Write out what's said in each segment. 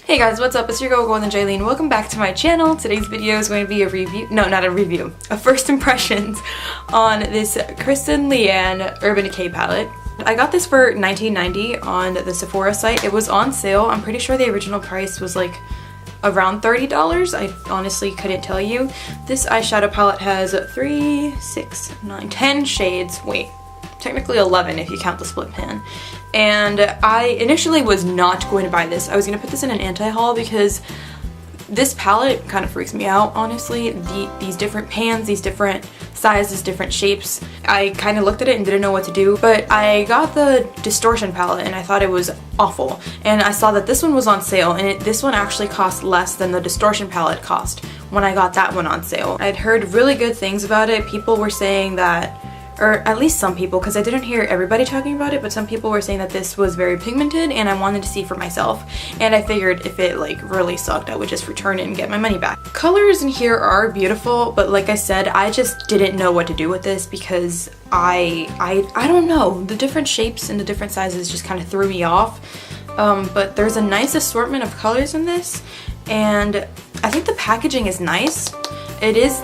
Hey guys, what's up? It's your girl Golden Jaylene. Welcome back to my channel. Today's video is going to be a review, no, not a review, a first impressions on this Kristen Leanne Urban Decay palette. I got this for $19.90 on the Sephora site. It was on sale. I'm pretty sure the original price was like around $30. I honestly couldn't tell you. This eyeshadow palette has 10 shades. Wait, technically 11 if you count the split pan. And I initially was not going to buy this. I was going to put this in an anti-haul because this palette kind of freaks me out, honestly. These different pans, these different sizes, different shapes. I kind of looked at it and didn't know what to do, but I got the distortion palette and I thought it was awful. And I saw that this one was on sale, and this one actually cost less than the distortion palette cost when I got that one on sale. I'd heard really good things about it. People were saying that, or at least some people, because I didn't hear everybody talking about it, but some people were saying that this was very pigmented and I wanted to see for myself. And I figured if it like really sucked, I would just return it and get my money back. Colors in here are beautiful, but like I said, I just didn't know what to do with this because I don't know. The different shapes and the different sizes just kind of threw me off. But there's a nice assortment of colors in this, and I think the packaging is nice. It is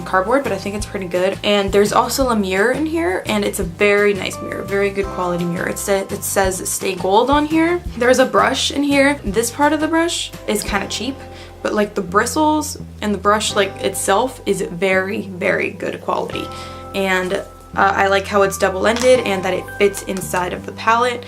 cardboard, but I think it's pretty good. And there's also a mirror in here, and it's a very nice mirror, very good quality mirror. It says Stay Gold on here. There's a brush in here. This part of the brush is kind of cheap, but like the bristles and the brush like itself is very, very good quality. And I like how it's double-ended and that it fits inside of the palette.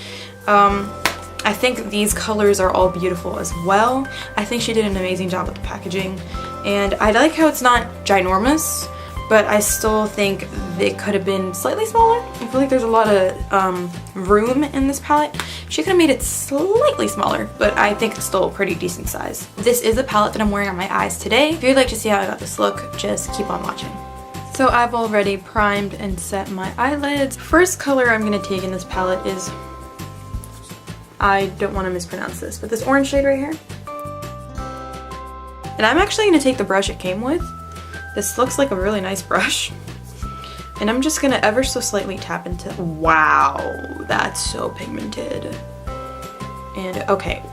I think these colors are all beautiful as well. I think she did an amazing job with the packaging. And I like how it's not ginormous, but I still think it could have been slightly smaller. I feel like there's a lot of room in this palette. She could have made it slightly smaller, but I think it's still a pretty decent size. This is a palette that I'm wearing on my eyes today. If you'd like to see how I got this look, just keep on watching. So I've already primed and set my eyelids. First color I'm gonna take in this palette is, I don't want to mispronounce this, but this orange shade right here. And I'm actually going to take the brush it came with. This looks like a really nice brush. And I'm just going to ever so slightly tap into, wow, that's so pigmented. And okay.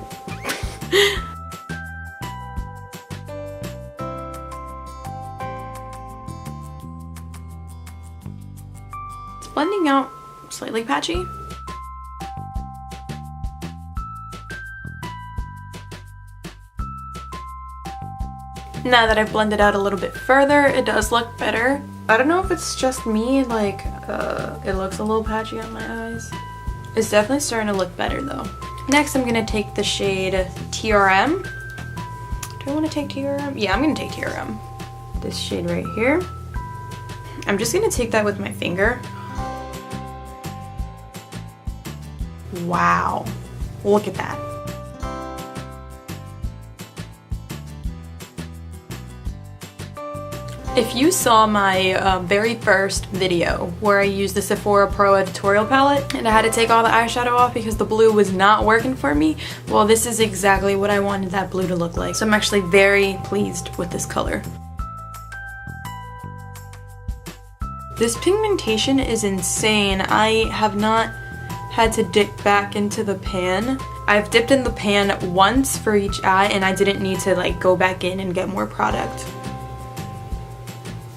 It's blending out slightly patchy. Now that I've blended out a little bit further, it does look better. I don't know if it's just me, like, it looks a little patchy on my eyes. It's definitely starting to look better though. Next, I'm gonna take the shade TRM. Do I wanna take TRM? Yeah, I'm gonna take TRM. This shade right here. I'm just gonna take that with my finger. Wow, look at that. If you saw my very first video where I used the Sephora Pro editorial palette and I had to take all the eyeshadow off because the blue was not working for me, well, this is exactly what I wanted that blue to look like. So I'm actually very pleased with this color. This pigmentation is insane. I have not had to dip back into the pan. I've dipped in the pan once for each eye and I didn't need to like go back in and get more product.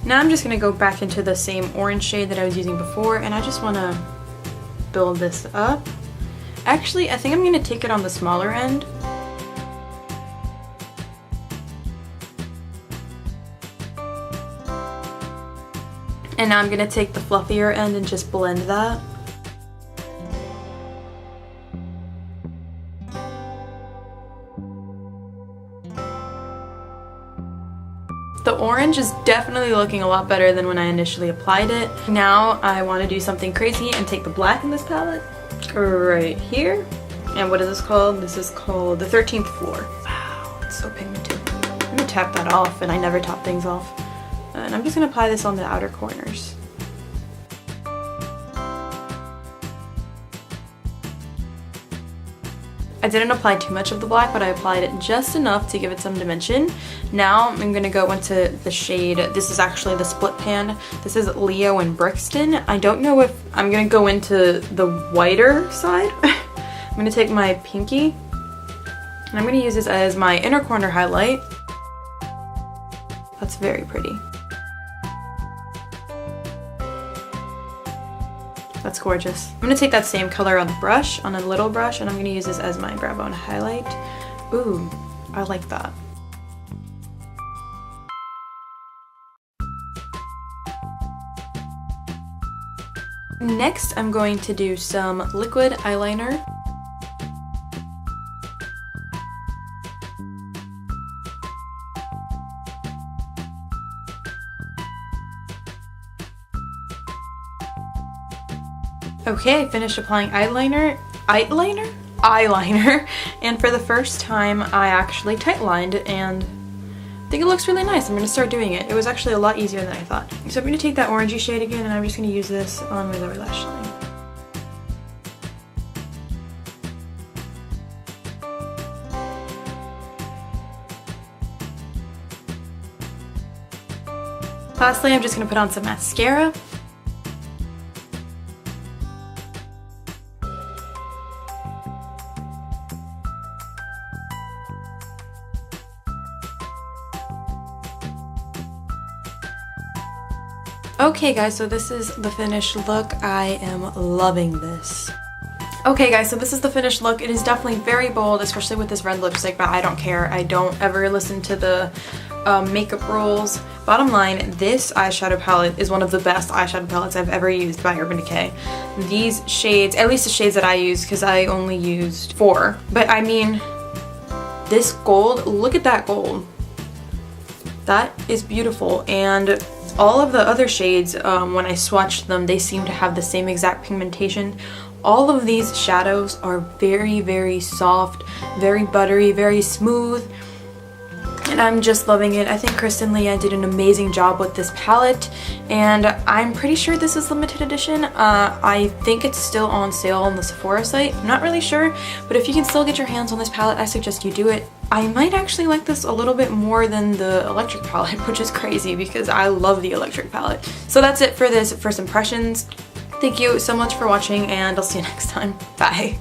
Now I'm just gonna go back into the same orange shade that I was using before, and I just wanna build this up. Actually, I think I'm gonna take it on the smaller end. And now I'm gonna take the fluffier end and just blend that. The orange is definitely looking a lot better than when I initially applied it. Now I want to do something crazy and take the black in this palette right here. And what is this called? This is called the 13th Floor. Wow, it's so pigmented. I'm gonna tap that off, and I never top things off. And I'm just gonna apply this on the outer corners. I didn't apply too much of the black, but I applied it just enough to give it some dimension. Now I'm gonna go into the shade, this is actually the split pan. This is Leo and Brixton. I don't know if I'm gonna go into the whiter side. I'm gonna take my pinky And I'm going to use this as my inner corner highlight. That's very pretty. That's gorgeous. I'm going to take that same color on the brush, on a little brush, and I'm going to use this as my brow bone highlight. Ooh, I like that. Next, I'm going to do some liquid eyeliner. Okay, I finished applying eyeliner, and for the first time I actually tightlined, and I think it looks really nice. I'm going to start doing it. It was actually a lot easier than I thought. So I'm going to take that orangey shade again, and I'm just going to use this on my lower lash line. Lastly, I'm just going to put on some mascara. Okay guys, so this is the finished look. I am loving this. Okay guys, so this is the finished look. It is definitely very bold, especially with this red lipstick, but I don't care. I don't ever listen to the makeup rules. Bottom line, this eyeshadow palette is one of the best eyeshadow palettes I've ever used by Urban Decay. These shades, at least the shades that I used, because I only used 4, but I mean, this gold, look at that gold. That is beautiful, and all of the other shades, when I swatched them, they seem to have the same exact pigmentation. All of these shadows are very, very soft, very buttery, very smooth, and I'm just loving it. I think Kristen Leanne did an amazing job with this palette, and I'm pretty sure this is limited edition. I think it's still on sale on the Sephora site. I'm not really sure, but if you can still get your hands on this palette, I suggest you do it. I might actually like this a little bit more than the electric palette, which is crazy because I love the electric palette. So that's it for this first impressions. Thank you so much for watching, and I'll see you next time. Bye.